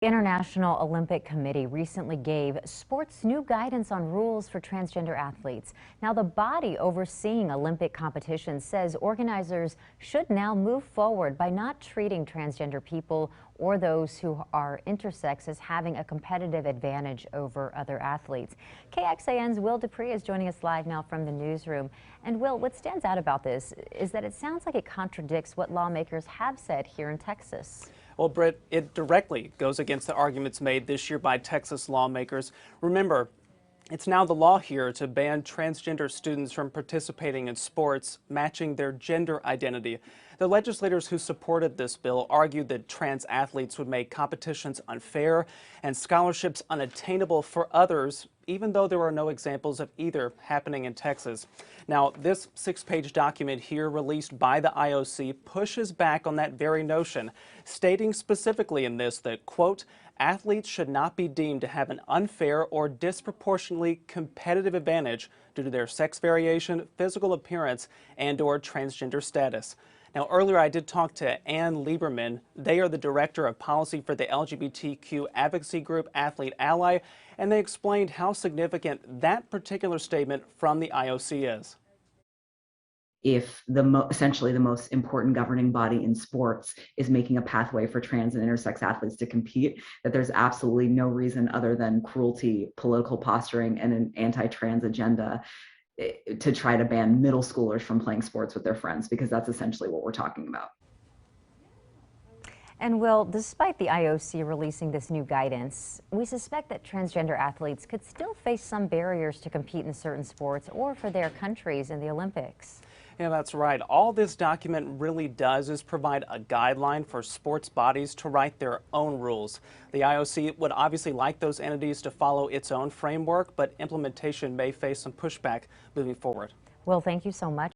The International Olympic Committee recently gave sports new guidance on rules for transgender athletes. Now, the body overseeing Olympic competitions says organizers should now move forward by not treating transgender people or those who are intersex as having a competitive advantage over other athletes. KXAN's Will Dupree is joining us live now from the newsroom. And Will, what stands out about this is that it sounds like it contradicts what lawmakers have said here in Texas. Well, Britt, it directly goes against the arguments made this year by Texas lawmakers. Remember, it's now the law here to ban transgender students from participating in sports matching their gender identity. The legislators who supported this bill argued that trans athletes would make competitions unfair and scholarships unattainable for others, even though there are no examples of either happening in Texas. Now, this 6-page document here released by the IOC pushes back on that very notion, stating specifically in this that, quote, athletes should not be deemed to have an unfair or disproportionately competitive advantage due to their sex variation, physical appearance, and/or transgender status. Now, earlier I did talk to Ann Lieberman. They are the director of policy for the LGBTQ advocacy group Athlete Ally, and they explained how significant that particular statement from the IOC is. If essentially the most important governing body in sports is making a pathway for trans and intersex athletes to compete, that there's absolutely no reason other than cruelty, political posturing, and an anti-trans agenda to try to ban middle schoolers from playing sports with their friends, because that's essentially what we're talking about. And Will, despite the IOC releasing this new guidance, we suspect that transgender athletes could still face some barriers to compete in certain sports or for their countries in the Olympics. Yeah, that's right. All this document really does is provide a guideline for sports bodies to write their own rules. The IOC would obviously like those entities to follow its own framework, but implementation may face some pushback moving forward. Will, thank you so much.